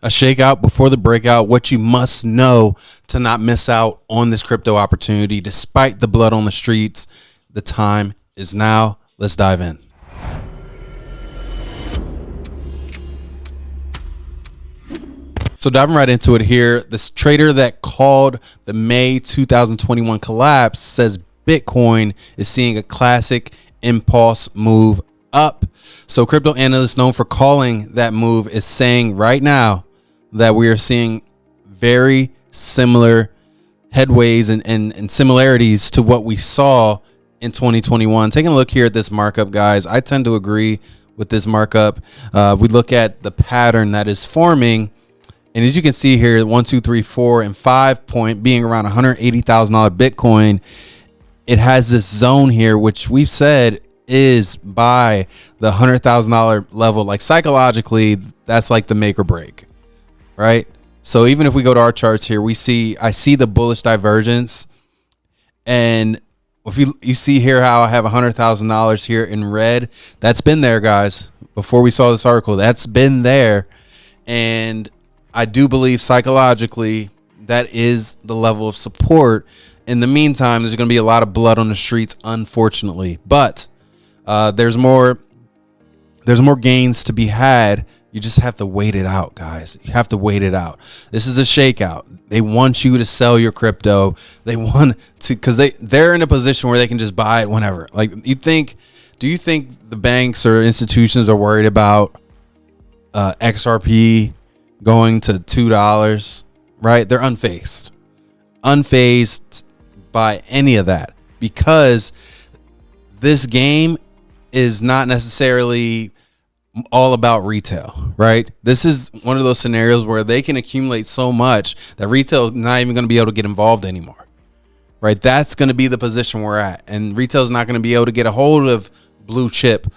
A shakeout before the breakout, what you must know to not miss out on this crypto opportunity despite the blood on the streets. The time is now. Let's dive in. So diving right into it here, this trader that called the May 2021 collapse says Bitcoin is seeing a classic impulse move up. So crypto analyst known for calling that move is saying right now that we are seeing very similar headways and similarities to what we saw in 2021. Taking a look here at this markup, guys, I tend to agree with this markup. We look at the pattern that is forming. And as you can see here, 1, 2, 3, 4, and 5 point being around $180,000 Bitcoin, it has this zone here, which we've said is by the $100,000 level. Like psychologically, that's like the make or break, right? So even if we go to our charts here, I see the bullish divergence. And if you see here how I have $100,000 here in red, that's been there, guys. Before we saw this article, that's been there. And I do believe psychologically that is the level of support. In the meantime, there's going to be a lot of blood on the streets, unfortunately. But there's more gains to be had. You just have to wait it out, guys. You have to wait it out. This is a shakeout. They want you to sell your crypto. They want to, because they're in a position where they can just buy it whenever. Like do you think the banks or institutions are worried about XRP going to $2, right? They're unfazed by any of that, because this game is not necessarily all about retail, right? This is one of those scenarios where they can accumulate so much that retail is not even going to be able to get involved anymore, right? That's going to be the position we're at. And retail is not going to be able to get a hold of blue chip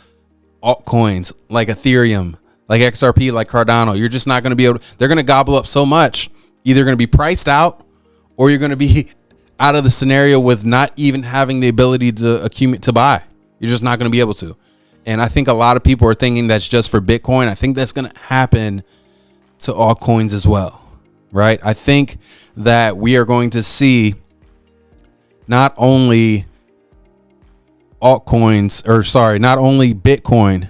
altcoins like Ethereum, like XRP, like Cardano. You're just not going to be able to, they're going to gobble up so much. Either going to be priced out, or you're going to be out of the scenario with not even having the ability to accumulate, to buy. You're just not going to be able to. And I think a lot of people are thinking that's just for Bitcoin. I think that's going to happen to altcoins as well, right? I think that we are going to see not only not only Bitcoin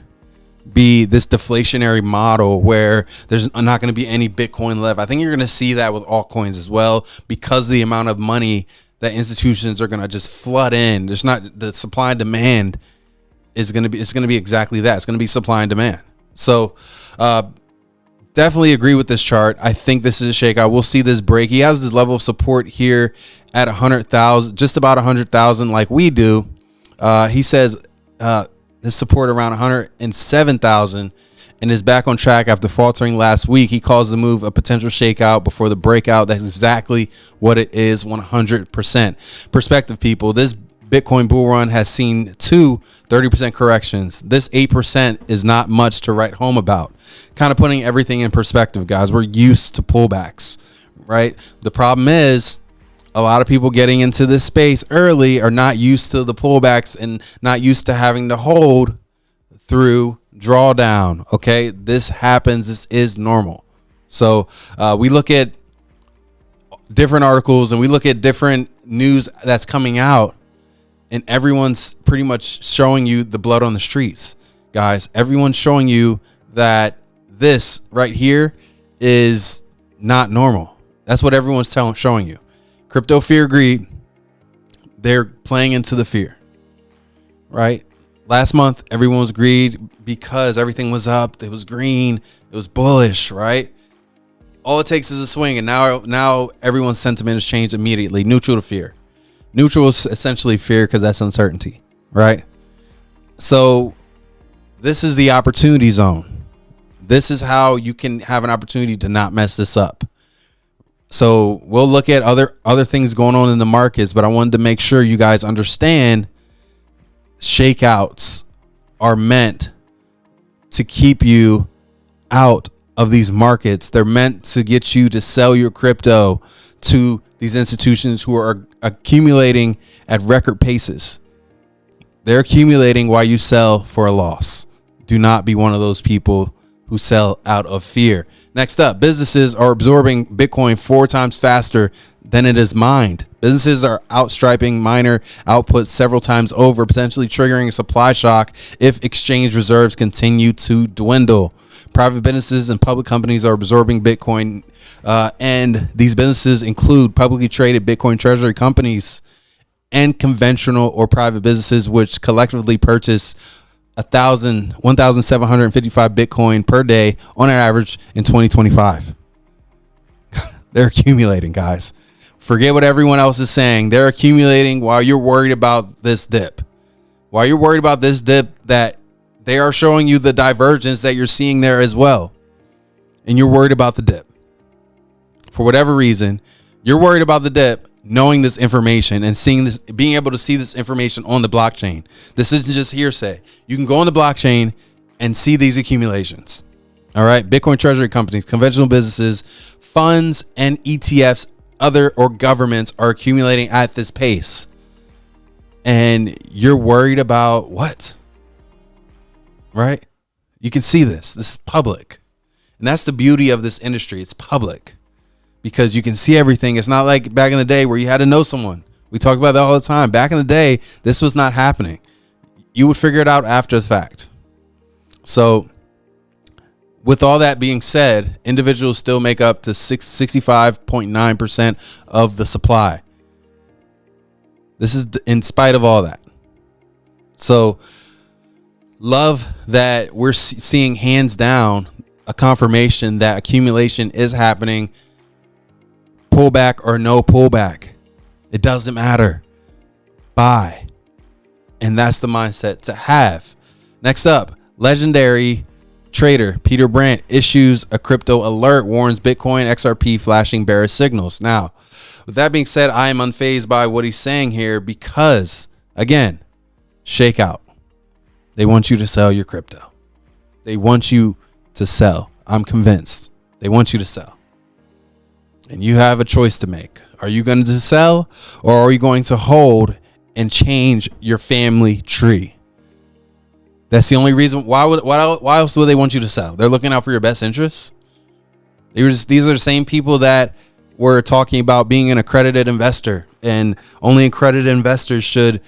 be this deflationary model where there's not going to be any Bitcoin left. I think you're going to see that with altcoins as well, because the amount of money that institutions are going to just flood in. There's not, the supply and demand is going to be, it's going to be exactly that. It's going to be supply and demand. So definitely agree with this chart. I think this is a shakeout. We'll see this break. He has this level of support here at 100,000, just about 100,000 like we do. He says his support around 107,000 and is back on track after faltering last week. He calls the move a potential shakeout before the breakout. That's exactly what it is, 100%. Perspective, people. This Bitcoin bull run has seen two 30% corrections. This 8% is not much to write home about. Kind of putting everything in perspective, guys. We're used to pullbacks, right? The problem is a lot of people getting into this space early are not used to the pullbacks and not used to having to hold through drawdown. Okay, this happens. This is normal. So we look at different articles and we look at different news that's coming out, and everyone's pretty much showing you the blood on the streets, guys. Everyone's showing you that this right here is not normal. That's what everyone's showing you. Crypto fear, greed. They're playing into the fear, right? Last month, everyone was greed because everything was up. It was green. It was bullish, right? All it takes is a swing, and now everyone's sentiment has changed immediately. Neutral to fear. Neutral is essentially fear because that's uncertainty, right? So this is the opportunity zone. This is how you can have an opportunity to not mess this up. So we'll look at other things going on in the markets, but I wanted to make sure you guys understand shakeouts are meant to keep you out of these markets. They're meant to get you to sell your crypto to these institutions who are accumulating at record paces. They're accumulating while you sell for a loss. Do not be one of those people who sell out of fear. Next up, businesses are absorbing Bitcoin 4 times faster than it is mined. Businesses are outstripping miner output several times over, potentially triggering a supply shock if exchange reserves continue to dwindle. Private businesses and public companies are absorbing Bitcoin, and these businesses include publicly traded Bitcoin treasury companies and conventional or private businesses, which collectively purchase 1,755 Bitcoin per day on average in 2025. They're accumulating, guys. Forget what everyone else is saying. They're accumulating while you're worried about this dip. While you're worried about this dip, that they are showing you the divergence that you're seeing there as well. And you're worried about the dip. For whatever reason, you're worried about the dip, knowing this information and seeing this, being able to see this information on the blockchain. This isn't just hearsay. You can go on the blockchain and see these accumulations. All right. Bitcoin treasury companies, conventional businesses, funds, and ETFs, other or governments are accumulating at this pace. And you're worried about what? Right? You can see this. This is public. And that's the beauty of this industry. It's public. Because you can see everything. It's not like back in the day where you had to know someone. We talk about that all the time. Back in the day, this was not happening. You would figure it out after the fact. So with all that being said, individuals still make up to 65.9% of the supply. This is in spite of all that. So love that we're seeing hands down a confirmation that accumulation is happening. Pullback or no pullback, it doesn't matter. Buy. And that's the mindset to have. Next up, legendary trader Peter Brandt issues a crypto alert, warns Bitcoin XRP flashing bearish signals. Now, with that being said, I am unfazed by what he's saying here because, again, Shakeout. They want you to sell your crypto. They want you to sell. I'm convinced. They want you to sell. And you have a choice to make. Are you going to sell or are you going to hold and change your family tree? That's the only reason. Why else would they want you to sell? They're looking out for your best interests. These are the same people that were talking about being an accredited investor, and only accredited investors should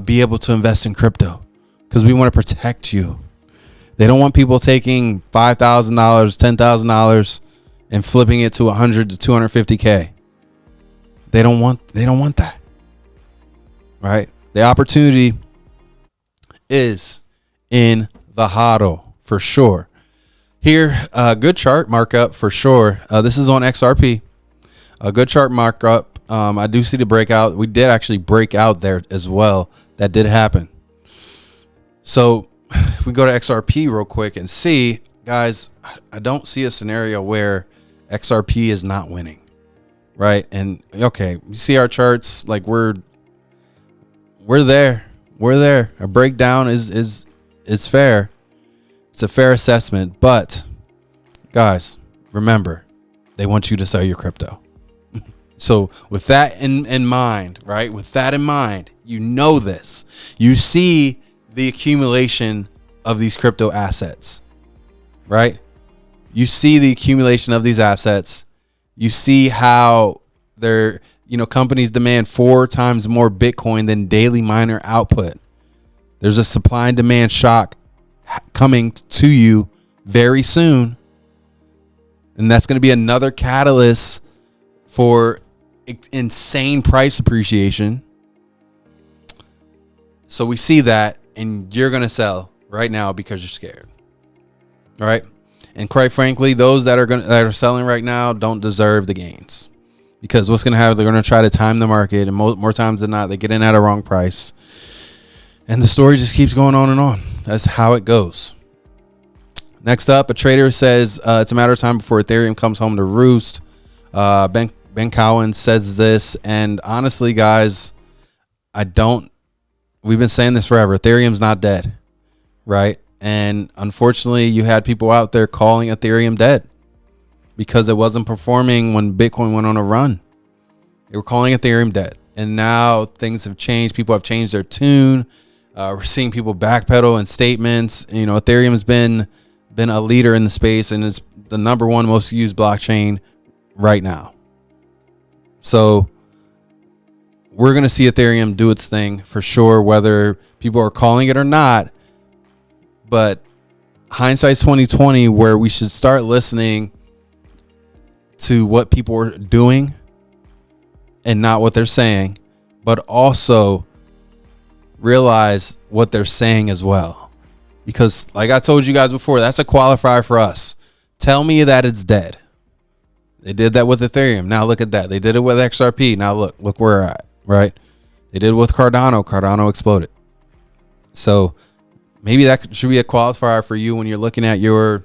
be able to invest in crypto because we want to protect you. They don't want people taking $5,000, $10,000 and flipping it to 100 to 250K. They don't want that. Right? The opportunity is in the HODL for sure. Here, a good chart markup for sure. This is on XRP. A good chart markup. I do see the breakout. We did actually break out there as well. That did happen. So if we go to XRP real quick and see, guys, I don't see a scenario where XRP is not winning, right? And okay, you see our charts, like we're there. A breakdown is fair. It's a fair assessment, but guys, remember, they want you to sell your crypto. So with that in mind, right? With that in mind, you know this. You see the accumulation of these crypto assets, right? You see the accumulation of these assets. You see how companies demand 4 times more Bitcoin than daily miner output. There's a supply and demand shock coming to you very soon. And that's going to be another catalyst for insane price appreciation. So we see that, and you're going to sell right now because you're scared. All right. And quite frankly, those that are selling right now don't deserve the gains, because what's going to happen? They're going to try to time the market, and more times than not, they get in at a wrong price, and the story just keeps going on and on. That's how it goes. Next up, a trader says it's a matter of time before Ethereum comes home to roost. Ben Cowan says this, and honestly, guys, we've been saying this forever. Ethereum's not dead, right? And unfortunately, you had people out there calling Ethereum dead because it wasn't performing when Bitcoin went on a run. They were calling Ethereum dead. And now things have changed. People have changed their tune. We're seeing people backpedal in statements. Ethereum has been a leader in the space, and it's the #1 most used blockchain right now. So we're going to see Ethereum do its thing for sure, whether people are calling it or not. But hindsight's 2020, where we should start listening to what people are doing and not what they're saying, but also realize what they're saying as well. Because like I told you guys before, that's a qualifier for us. Tell me that it's dead. They did that with Ethereum. Now look at that. They did it with XRP. Now look where we're at, right? They did it with Cardano. Cardano exploded. So maybe that should be a qualifier for you when you're looking at your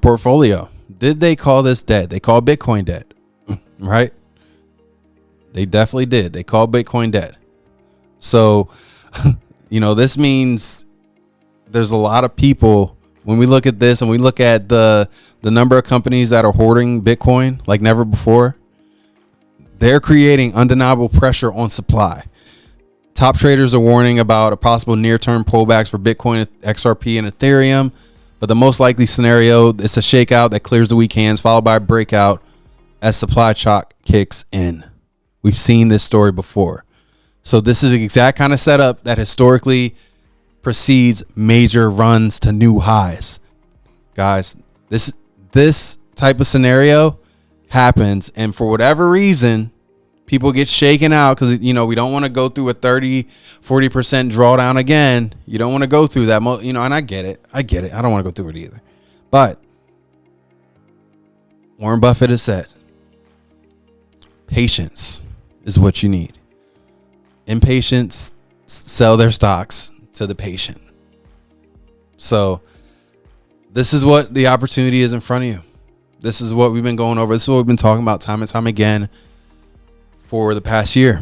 portfolio. Did they call this dead? They call Bitcoin dead, right? They definitely did. They called Bitcoin dead. So, this means there's a lot of people. When we look at this and we look at the number of companies that are hoarding Bitcoin like never before, they're creating undeniable pressure on supply. Top traders are warning about a possible near-term pullbacks for Bitcoin, XRP, and Ethereum. But the most likely scenario is a shakeout that clears the weak hands, followed by a breakout as supply shock kicks in. We've seen this story before. So this is the exact kind of setup that historically precedes major runs to new highs. Guys, this type of scenario happens, and for whatever reason, people get shaken out because, we don't want to go through a 30-40% drawdown again. You don't want to go through that, and I get it. I don't want to go through it either. But Warren Buffett has said, patience is what you need. Impatience sell their stocks to the patient. So this is what the opportunity is in front of you. This is what we've been going over. This is what we've been talking about time and time again for the past year.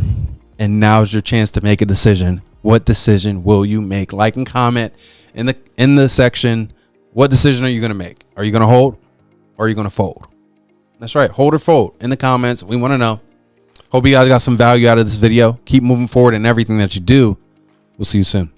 And now's your chance to make a decision. What decision will you make? Like and comment in the section. What decision are you going to make? Are you going to hold or are you going to fold? That's right. Hold or fold in the comments. We want to know. Hope you guys got some value out of this video. Keep moving forward in everything that you do. We'll see you soon.